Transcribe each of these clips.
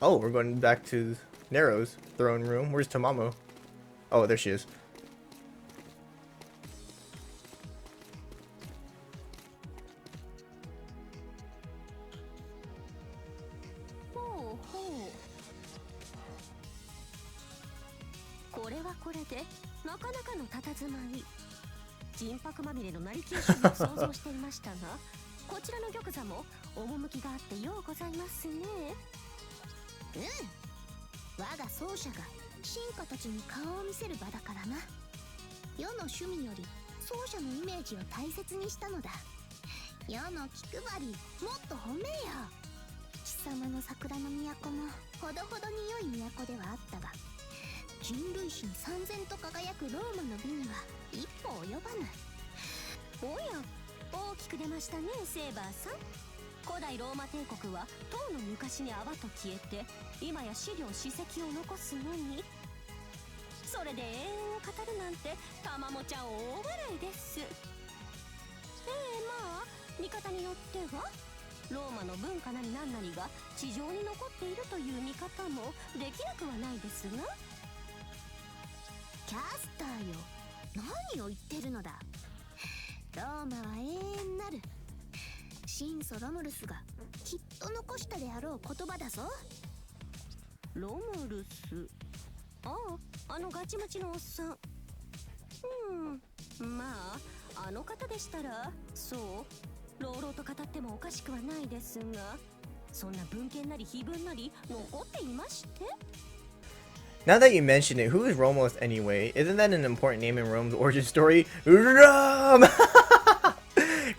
Oh, we're going back to Nero's throne room. Where's Tamamo? Oh, there she is. これはこれでなかなかの佇まい。人箔まみれの成金主義を想像していましたが、こちらの玉座も趣があってようございますね。うん、我が奏者が進化たちに顔を見せる場だからな。世の趣味より奏者のイメージを大切にしたのだ。世の気配りもっと褒めよ。貴様の桜の都もほどほどに良い都ではあったが、人類史に燦然と輝くローマの美には一歩及ばぬ。おや、大きく出ましたね、セーバーさん。古代ローマ帝国は唐の昔に泡と消えて、今や資料史跡を残すのに、それで永遠を語るなんてたまもちゃん大笑いです。まあ見方によってはローマの文化なり何なりが地上に残っているという見方もできなくはないですが。キャスターよ、何を言ってるのだ。ローマは永遠なる。神祖ロムルスがきっと残したであろう言葉だぞ。ロムルス、あのガチムチのおっさん。まああの方でしたらそう朗々と語ってもおかしくはないですが、そんな文献なり碑文なり残っていまして。Now that you mention it, who is Romulus anyway? Isn't that an important name in Rome's origin story? Rome!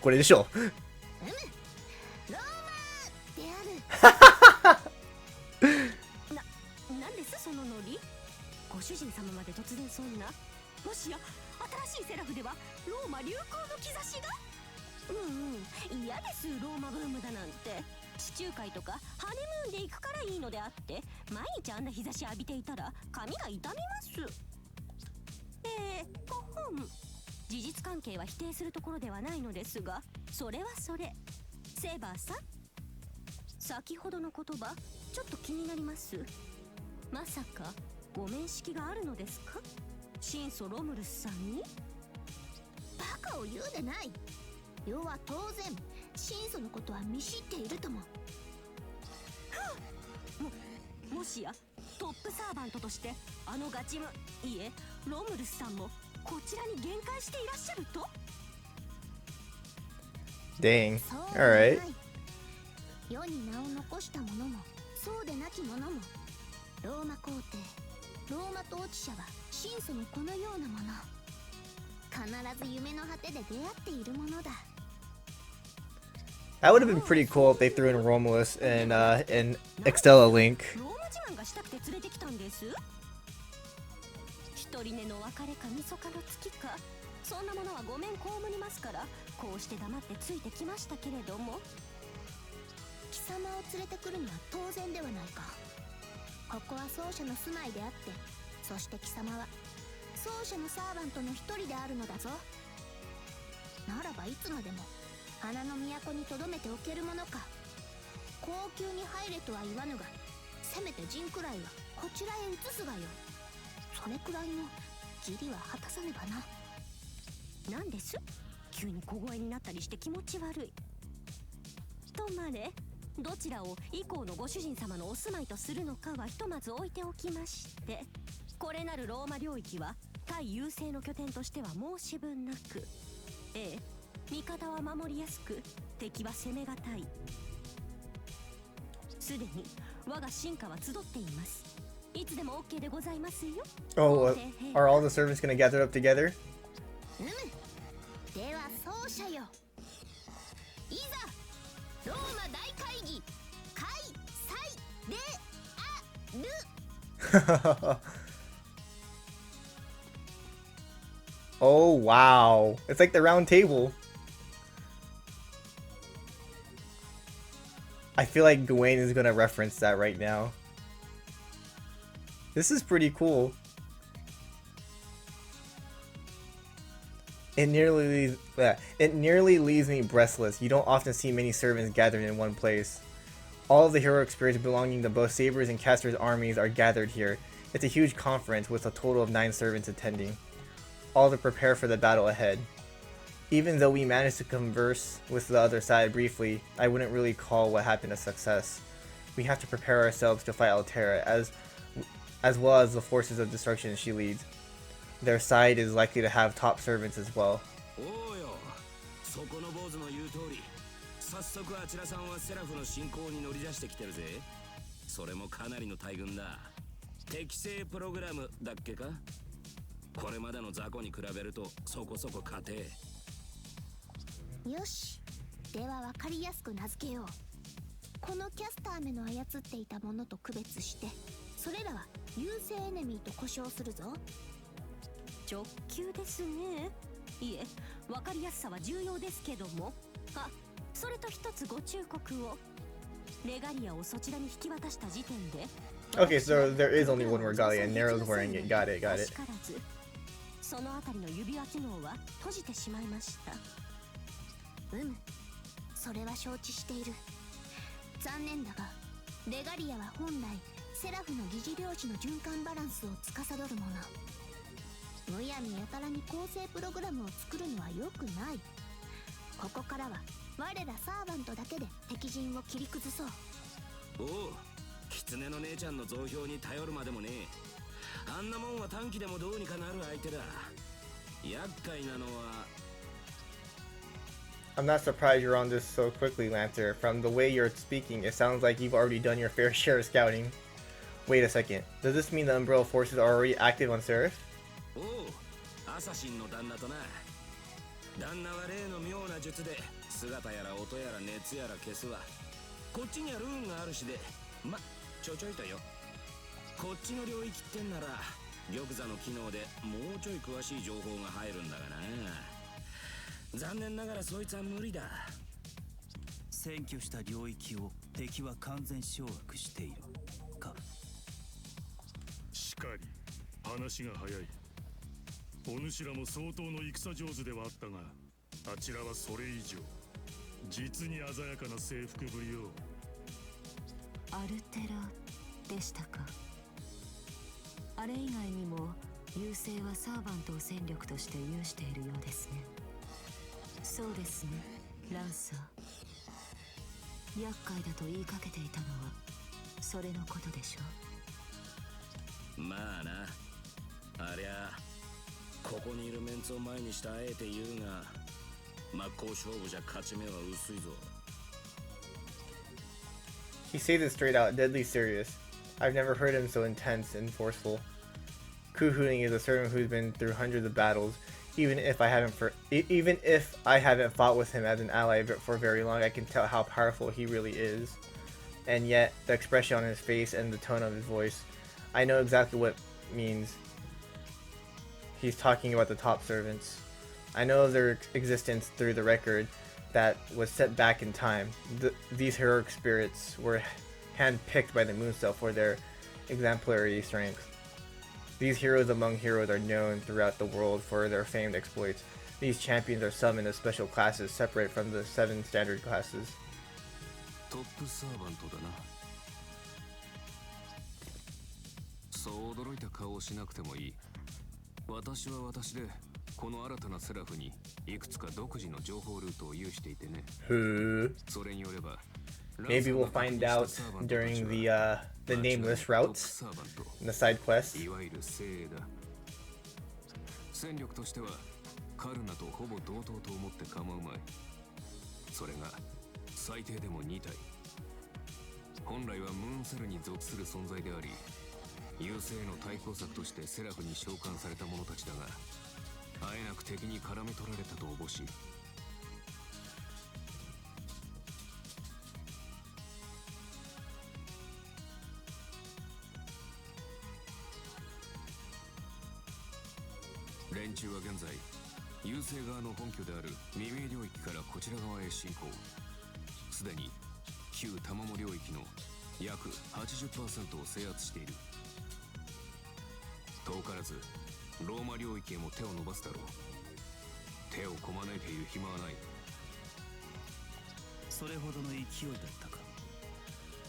これでしょ。ローマである。なんですそのノリ。ご主人様まで突然そんな。もしや新しいセラフではローマ流行の兆しが。嫌です、ローマブームだなんて。地中海とかハネムーンで行くからいいのであって、毎日あんな日差し浴びていたら髪が傷みます。事実関係は否定するところではないのですが、それはそれ。セーバーさん、先ほどの言葉ちょっと気になります。まさかご面識があるのですか、神祖ロムルスさんに。バカを言うでない。世は当然神祖のことは見知っているとも。もしやトップサーバントとしてあのガチム、いえロムルスさんもこちらに限界していらっしゃると。 Dang. Alright. 世に名を残した者もそうでなき者も、ローマ皇帝ローマ統治者は神祖のこのようなもの、必ず夢の果てで出会っているものだ。 That would have been pretty cool if they threw in Romulus and Extella Link. ローマ自慢がしたくて連れてきたんです。一人根の別れかみそかの月か、そんなものはごめん被りますから、こうして黙ってついてきましたけれども。貴様を連れてくるのは当然ではないか。ここは奏者の住まいであって、そして貴様は奏者のサーバントの一人であるのだぞ。ならばいつまでも花の都に留めておけるものか。高級に入れとは言わぬが、せめて陣くらいはこちらへ移すがよ。それくらいの義理は果たさねばな。なんです、急に小声になったりして気持ち悪い。とまれ、どちらを以降のご主人様のお住まいとするのかはひとまず置いておきまして、これなるローマ領域は対優勢の拠点としては申し分なく、味方は守りやすく、敵は攻めがたい。すでに我が進化は集っています。いつでも OK でございますよ。Oh, are all the servants gonna gather up together? では奏者よ、いざローマ大会議開催である。Oh, wow. It's like the round table. I feel like Gawain is gonna reference that right now. This is pretty cool. It nearly leaves me breathless. You don't often see many servants gathered in one place. All of the heroic spirits belonging to both Saber's and Castor's armies are gathered here. It's a huge conference with a total of 9 servants attending, all to prepare for the battle ahead. Even though we managed to converse with the other side briefly, I wouldn't really call what happened a success. We have to prepare ourselves to fight Altera, as well as the forces of destruction she leads. Their side is likely to have top servants as well. 早速あちらさんはセラフの進行に乗り出してきてるぜ。それもかなりの大軍だ。適正プログラムだっけか。これまでの雑魚に比べるとそこそこ勝て。よし、では分かりやすく名付けよう。このキャスター目の操っていたものと区別して、それらは優勢エネミーと呼称するぞ。直球ですね。いえ、分かりやすさは重要ですけども。あ、それと一つご忠告を。レガリアをそちらに引き渡した時点で。Okay, so there is only one regalia, and Nero's wearing it. Got it, got it. そのあたりの指輪機能は閉じてしまいました。それは承知している。残念だが、レガリアは本来セラフの疑似領地の循環バランスを司るもの。むやみやたらに構成プログラムを作るのは良くない。ここからは我らサーバントだけで敵陣を切り崩そう。おう、狐の姉ちゃんの増票に頼るまでもねえ。あんなもんは短期でもどうにかなる相手だ。厄介なのは。I'm not surprised you're on this so quickly, Lancer. From the way you're speaking, it sounds like you've already done your fair share of scouting. Wait a second. Does this mean the Umbral forces are already active on Seraph? おう、アサシンの旦那とな。旦那は例の妙な術で姿やら音やら熱やら消すわ。こっちにはルーンがあるしで、ちょちょいとよ。こっちの領域ってんなら玉座の機能でもうちょい詳しい情報が入るんだがな。残念ながらそいつは無理だ。占拠した領域を敵は完全掌握しているか。しかり話が早い。お主らも相当の戦上手ではあったが、あちらはそれ以上。実に鮮やかな征服ぶりよ。アルテラでしたか。あれ以外にも優勢はサーバントを戦力として有しているようですね。そうですね、ランサー。厄介だと言いかけていたのはそれのことでしょう。まあな、ありゃここにいるメンツを前にしてあえて言うが、真っ向勝負じゃ勝ち目は薄いぞ。He says it straight out, deadly serious. I've never heard him so intense and forceful. Kuhooting is a servant who's been through hundreds of battles. Even if I haven't fought with him as an ally for very long, I can tell how powerful he really is. And yet, the expression on his face and the tone of his voice, I know exactly what it means. He's talking about the top servants. I know of their existence through the record that was set back in time. These heroic spirits were handpicked by the Moonstone for their exemplary strength. These heroes among heroes are known throughout the world for their famed exploits. These champions are summoned as special classes separate from the 7 standard classes. トップサーバントだな。そう驚いた顔をしなくてもいい。私は私でこの新たなセラフにいくつか独自の情報ルートを有していてね。それによれば Maybe we'll find out during the nameless routes in the side quests. いわゆる精鋭だ。戦力としてはカルナとほぼ同等と思って構うまい。それが最低でも2体。本来はムーンセルに属する存在であり、優勢の対抗策としてセラフに召喚された者たちだが、あえなく敵に絡め取られたとおぼしい。連中は現在、優勢側の本拠である未明領域からこちら側へ進行。すでに旧タマモ領域の約 80% を制圧している。遠からずローマ領域へも手を伸ばすだろう。手をこまねいている暇はない。それほどの勢いだったか。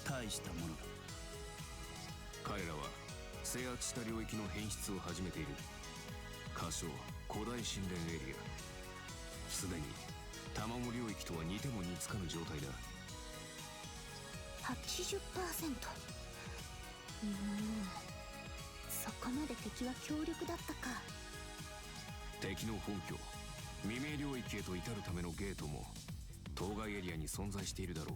大したものだ。彼らは制圧した領域の変質を始めている。仮称古代神殿エリア。すでに卵領域とは似ても似つかぬ状態だ。80%。そこまで敵は強力だったか。敵の本拠未明領域へと至るためのゲートも当該エリアに存在しているだろう。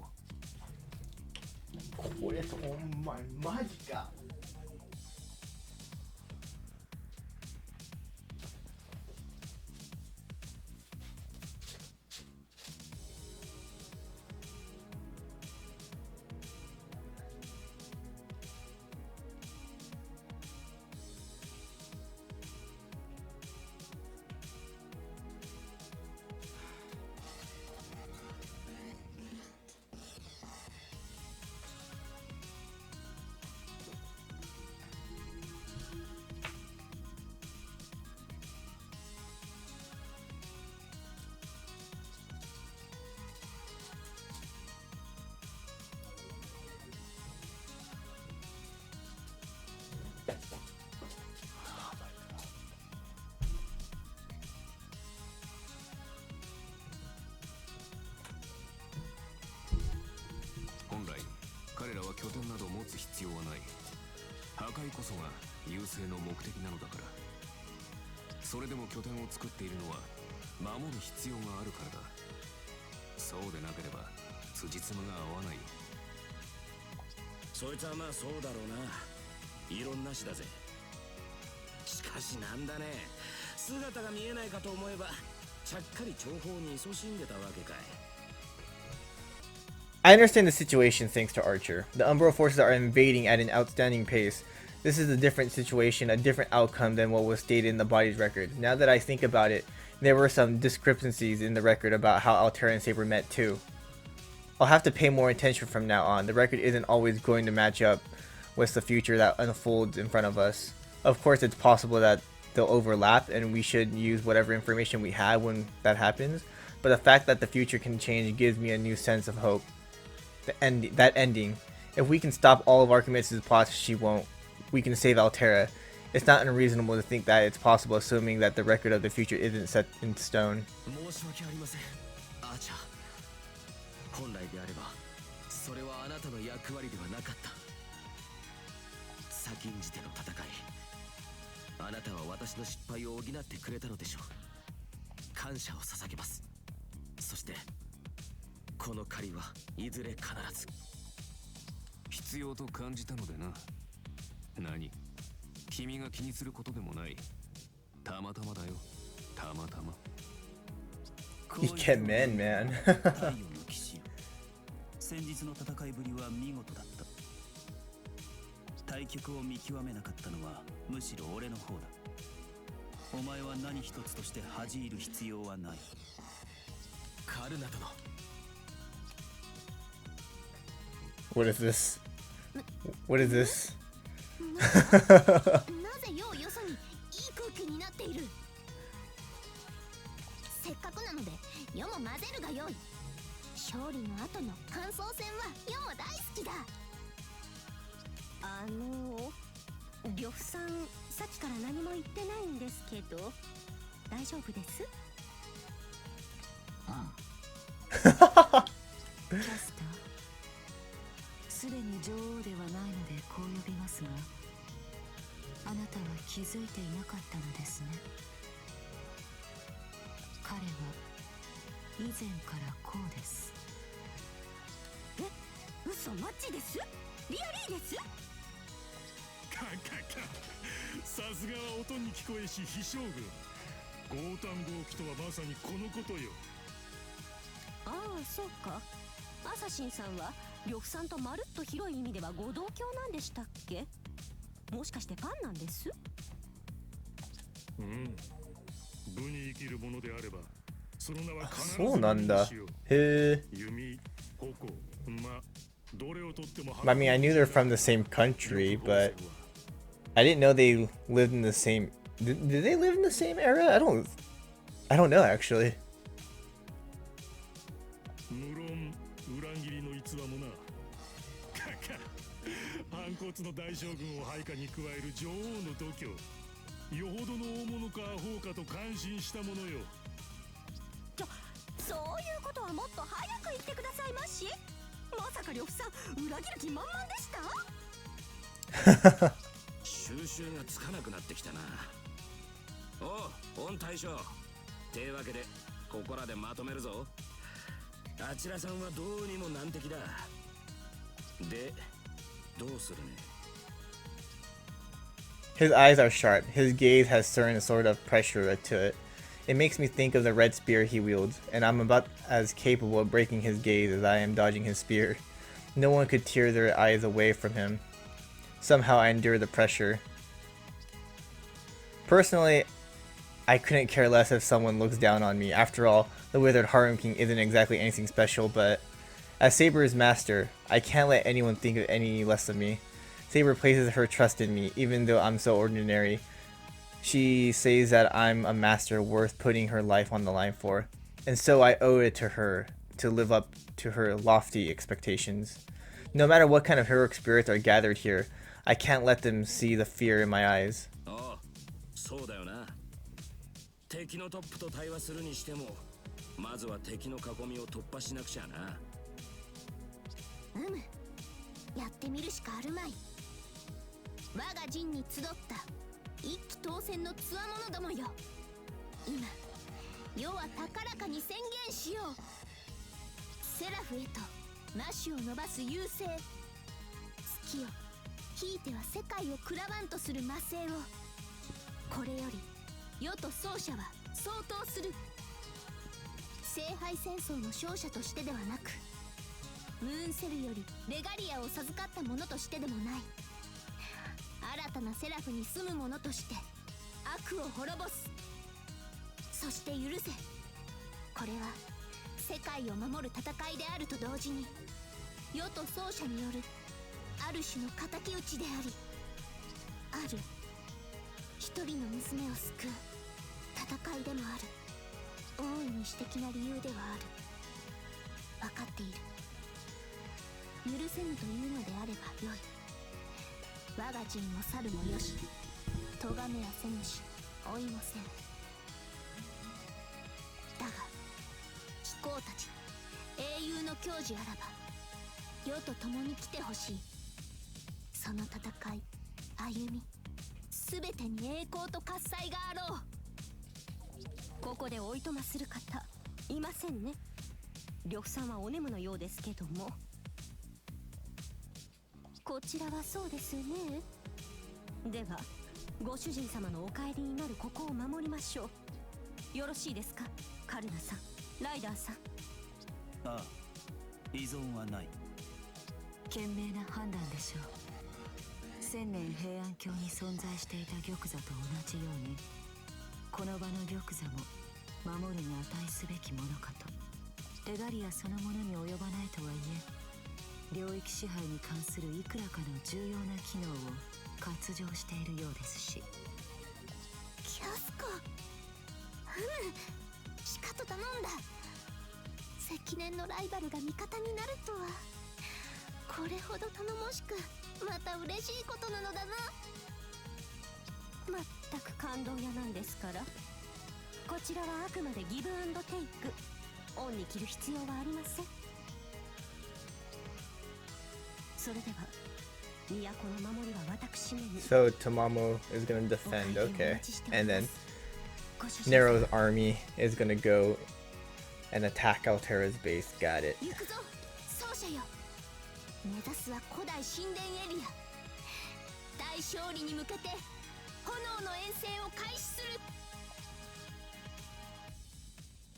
これほんまにマジか。本来彼らは拠点など持つ必要はない。破壊こそが優勢の目的なのだから。それでも拠点を作っているのは守る必要があるからだ。そうでなければ辻褄が合わないよ。そいつはまあそうだろうな。異論なしだぜ。しかしなんだね、姿が見えないかと思えばちゃっかり情報に勤しんでたわけかい。I understand the situation thanks to Archer. The Umbral forces are invading at an outstanding pace. This is a different situation, a different outcome than what was stated in the body's record. Now that I think about it, there were some discrepancies in the record about how Altera and Saber met too. I'll have to pay more attention from now on. The record isn't always going to match up with the future that unfolds in front of us. Of course, it's possible that they'll overlap and we should use whatever information we have when that happens. But the fact that the future can change gives me a new sense of hope. That ending. If we can stop all of Archimedes' plots, she won't. We can save Altera. It's not unreasonable to think that it's possible, assuming that the record of the future isn't set in stone. 本来であればそれはあなたの役割ではなかった。先んじての戦い、あなたは私の失敗を補ってくれたのでしょう。感謝を捧げます。そしてこの借りはいずれ必ず。必要と感じたのでな。何？君が気にすることでもない。たまたまだよ。たまたま。You get men, man. 先日の戦いぶりは見事だった。対局を見極めなかったのはむしろ俺の方だ。お前は何一つとして恥じる必要はない。カルナ殿。What is this? What is this? なぜ世をよそにいい空気になっている。せっかくなので世も混ぜるがよい。勝利の後の感想戦は世も大好きだ。呂布さん、さっきから何も言ってないんですけど大丈夫です？キャスター、すでに女王ではないのでこう呼びますが、あなたは気づいていなかったのですね。彼は以前からこうです。え、嘘マッチです？リアリーです？カカカ、さすがは音に聞こえし飛将軍。豪胆豪気とはまさにこのことよ。ああ、そうか。アサシンさんは呂布さんとまるっと広い意味ではご同郷なんでしたっけ？もしかしてファンなんです？うん。部に生きるものであれば、その名は必ずそうなんだ。へえ。弓、矛、馬、どれをとっても。I mean, I knew they're from the same country, but I didn't know they lived in the same. Did they live in the same era? I don't know actually. 無論裏切りの逸話もな。反骨の大将軍を配下に加える女王の度胸、よほどの大物かアホかと感心したものよ。そういうことはもっと早く言ってくださいまし。まさか呂布さん裏切る気満々でした？収集がつかなくなってきたな。おう、御大将。てわけでここらでまとめるぞ。あちらさんはどうにも難敵だ。で、どうするね。 His eyes are sharp. His gaze has certain sort of pressure to it. It makes me think of the red spear he wields, and I'm about as capable of breaking his gaze as I am dodging his spear. No one could tear their eyes away from him. Somehow I endure the pressure. Personally, I couldn't care less if someone looks down on me. After all, the Withered Harem King isn't exactly anything special, but as Saber's master, I can't let anyone think of any less of me. Saber places her trust in me, even though I'm so ordinary. She says that I'm a master worth putting her life on the line for, and so I owe it to her to live up to her lofty expectations. No matter what kind of heroic spirits are gathered here, I can't let them see the fear in my eyes. ああ、そうだよな。敵のトップと対話するにしても、まずは敵の囲みを突破しなくちゃな。やってみるしかあるまい。我が陣に集った一騎当選の強者どもよ。今世は高らかに宣言しよう。セラフへと魔手を伸ばす優勢、月よひいては世界をくらわんとする魔性を、これより世と奏者は相当する。聖杯戦争の勝者としてではなく、ムーンセルよりレガリアを授かった者としてでもない、新たなセラフに住む者として悪を滅ぼす。そして許せ。これは世界を守る戦いであると同時に、世と奏者によるある種の敵討ちであり、ある一人の娘を救う戦いでもある。大いに私的な理由ではある。分かっている。許せぬというのであればよい。我が陣も去るもよし、咎めはせぬし追いもせぬ。だが貴公たち英雄の矜持あらば、世と共に来てほしい。その戦い、歩み、全てに栄光と喝采があろう。ここでおいとまする方いませんね。呂布さんはお眠のようですけども。こちらはそうですね。ではご主人様のお帰りになるここを守りましょう。よろしいですか、カルナさん、ライダーさん。ああ、依存はない。賢明な判断でしょう。千年平安京に存在していた玉座と同じように、この場の玉座も守るに値すべきものかと。レガリアそのものに及ばないとはいえ、領域支配に関するいくらかの重要な機能を割譲しているようですし。キャスコ、しかと頼んだ。積年のライバルが味方になるとは、これほど頼もしく、また嬉しいことなのだな。まったく感動屋なんですから。こちらはあくまでギブアンドテイク。恩に着る必要はありません。それでは都の守りは私めに。 So Tamamo is gonna defend, okay. And then Nero's army is gonna go and attack Altera's base. Got it. 行くぞ奏者よ。目指すは古代神殿エリア。大勝利に向けて炎の遠征を開始する。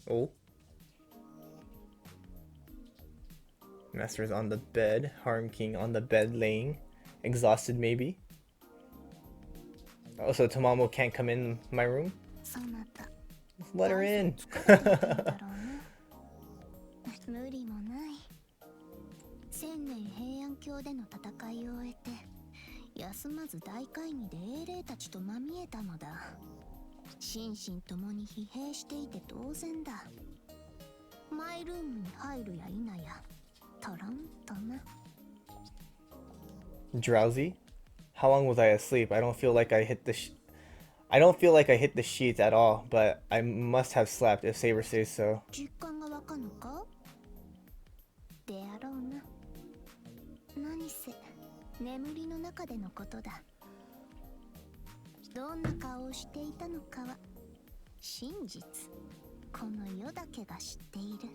Oh. Master's on the bed. Harm King on the bed laying. Exhausted maybe. Oh, so Tamamo can't come in my room? そなた Let her in. 無理もない。千年平安京での戦いを終えて、休まず大会議で英霊たちとまみえたのだ。心身ともに疲弊していて当然だ。マイルームに入るや否やトロンとな。 Drowsy? How long was I asleep? I don't feel like I hit the I don't feel like I hit the sheets at all, but I must have slept if Saber says so. 実感がわかぬかであろうな。何せ眠りの中でのことだ。どんな顔をしていたのかは真実この世だけが知っている。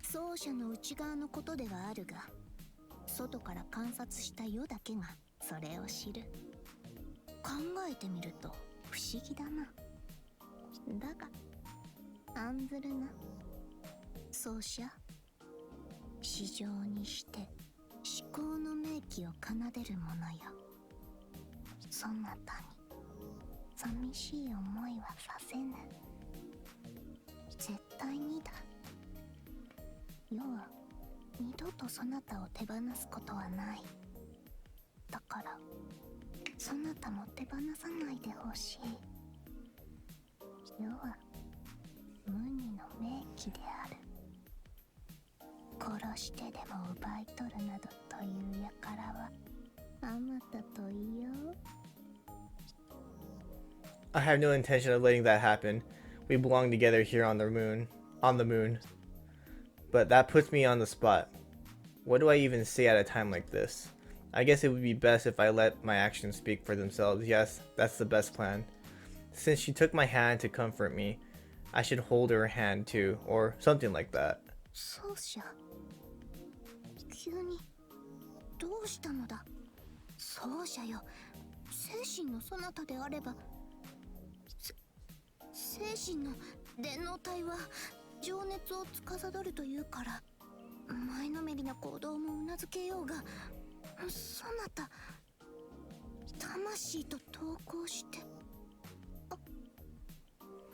奏者の内側のことではあるが、外から観察した世だけがそれを知る。考えてみると不思議だな。だが案ずるな。奏者、至上にして思考の明記を奏でるものよ。そなたに寂しい思いはさせぬ。絶対にだ。世は二度とそなたを手放すことはない。だからそなたも手放さないでほしい。世は無二の名器である。殺してでも奪い取るなどという輩はあまたと言おう。 I have no intention of letting that happen. We belong together here on the moon. But that puts me on the spot. What do I even say at a time like this? I guess it would be best if I let my actions speak for themselves. Yes, that's the best plan. Since she took my hand to comfort me, I should hold her hand too, or something like that. 奏者、急にどうしたのだ。奏者よ、精神のそなたであれば。精神の電脳体は情熱を司るというから前のめりな行動もうなずけようが、そなた魂と投稿して、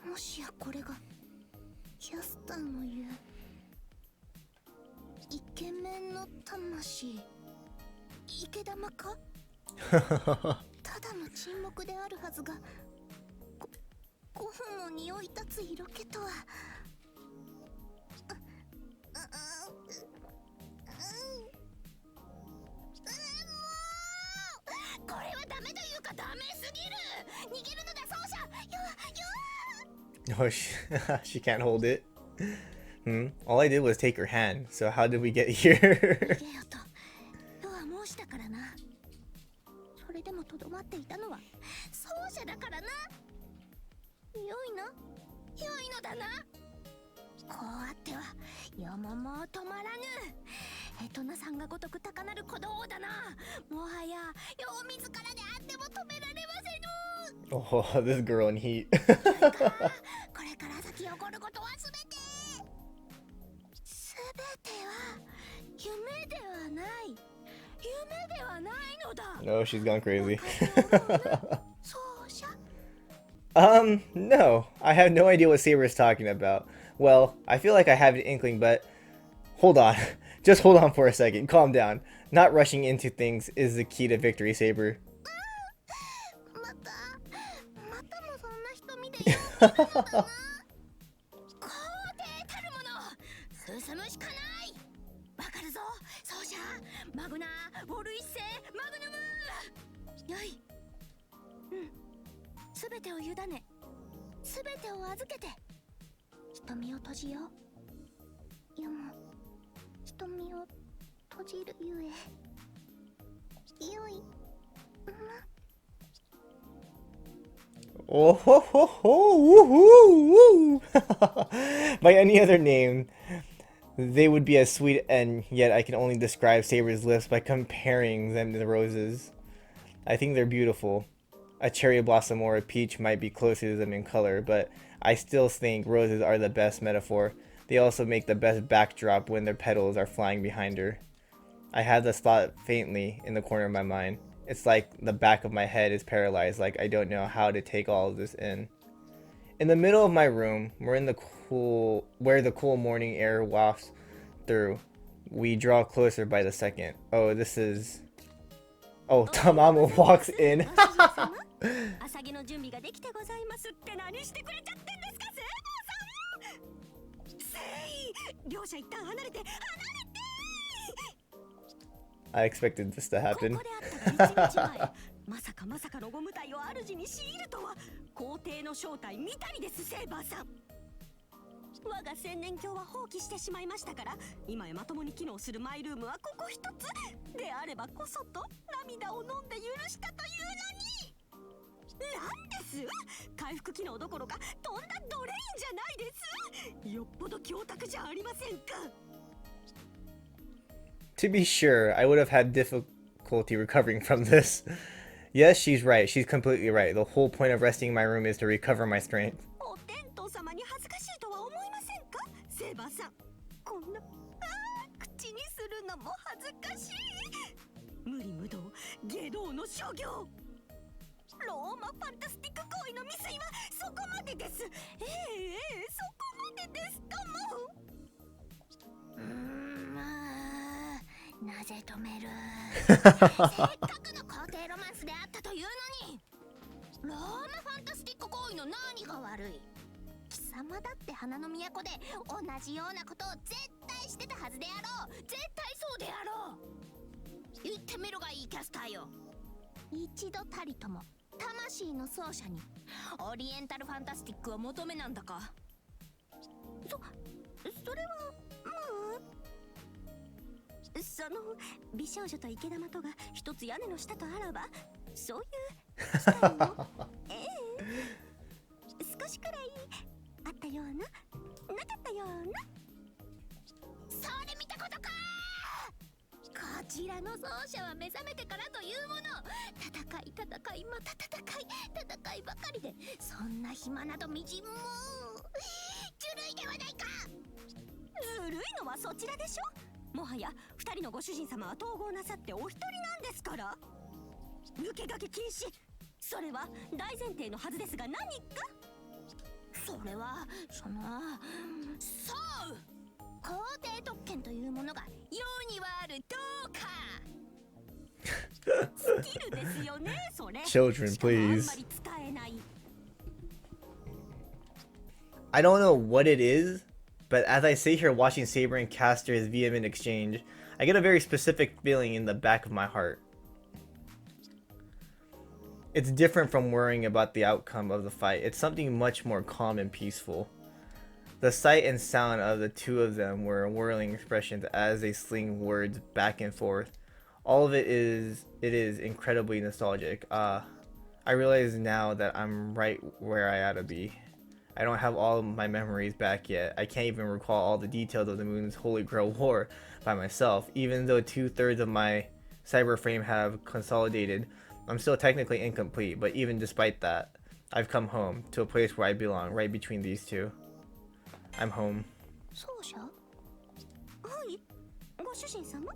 もしやこれがキャスターの言うイケメンの魂、池玉かただの沈黙であるはずが5分も匂い立つ色気とは。これはダメというかダメすぎる。逃げるのだ奏者。Oh, she can't hold it. All I did was take her hand. So how did we get here? 逃げよととは申したからな。それでもとどまっていたのは奏者だからな。良いな、良いのだな。こうあってはよももう止まらぬ。エトナさんがごとく高なる鼓動だな。もはやよ自らであっても止められませぬ。 Oh, this girl in heat. これから先起こることは全ては夢ではない。夢ではないのだ。 No, she's gone crazy. 奏者 No. I have no idea what Saber is talking about. Well, I feel like I have an inkling, but hold on. Just hold on for a second. Calm down. Not rushing into things is the key to victory, Saber. またもそんな瞳で言うのだな。皇帝たるもの、進むしかない。わかるぞ、奏者。マグナー、ウォル一世、マグヌム。よい。すべてを委ね、すべてを預けて。瞳を閉じよう。よも、瞳を閉じるゆえ。よい。な。 Oh ho ho ho! Woohoo! Woo! By any other name, they would be as sweet, and yet I can only describe Saber's lips by comparing them to the roses. I think they're beautiful. A cherry blossom or a peach might be closer to them in color, but I still think roses are the best metaphor. They also make the best backdrop when their petals are flying behind her. I had this thought faintly in the corner of my mind. It's like the back of my head is paralyzed, like I don't know how to take all of this in. In the middle of my room, where the cool morning air wafts through, we draw closer by the second. Oh, this is... Oh, Tamamo walks in. 朝着の準備ができてございますって何してくれちゃってんですか、セーバーさん。せい、両者一旦離れて。I expected this to こ happen. こであったが1日前。まさかまさかのゴム体を主に強いるとは。皇帝の正体見たりです、セーバーさん。我が千年鏡は放棄してしまいましたから、今やまともに機能するマイルームはここ一つであればこそと涙を飲んで許したというのに。なんです、回復機能どころかとんだドレインじゃないです。よっぽど強卓じゃありませんか。 To be sure, I would have had difficulty recovering from this. Yes, she's right. She's completely right. The whole point of resting in my room is to recover my strength. お天道様に恥ずかしいとは思いませんか、セーバーさん。こんな口にするのも恥ずかしい。無理無動下道の所業。ローマファンタスティック行為の未遂はそこまでです。そこまでですかも。なぜ止める。せっかくの皇帝ロマンスであったというのに。ローマファンタスティック行為の何が悪い。貴様だって花の都で同じようなことを絶対してたはずであろう。絶対そうであろう。言ってみろがいい、キャスターよ。一度たりとも魂の奏者にオリエンタルファンタスティックを求めなんだか。それはその美少女と池玉とが一つ屋根の下とあらば、そういう機会も少しくらいあったような、なかったような。それ見たことか。こちらの奏者は目覚めてからというもの、戦い戦いまた戦いばかりで、そんな暇などみじんもずるいではないか。ずるいのはそちらでしょ。もはや二人のご主人様は統合なさってお一人なんですから。抜け駆け禁止、それは大前提のはずですが何か。それはそう皇帝特権というものが世にはあるどうか。スキルですよね、それ。 Children, しかもあん please. まり使えない。 I don't know what it is, but as I sit here watching Saber and Caster's vehement exchange, I get a very specific feeling in the back of my heart. It's different from worrying about the outcome of the fight. It's something much more calm and peaceful. The sight and sound of the two of them were whirling expressions as they sling words back and forth. All of it is incredibly nostalgic. I realize now that I'm right where I ought to be. I don't have all of my memories back yet. I can't even recall all the details of the Moon's Holy Grail War by myself. Even though 2/3 of my cyber frame have consolidated, I'm still technically incomplete, but even despite that, I've come home to a place where I belong, right between these two. I'm home. 奏者？はい、ご主人様。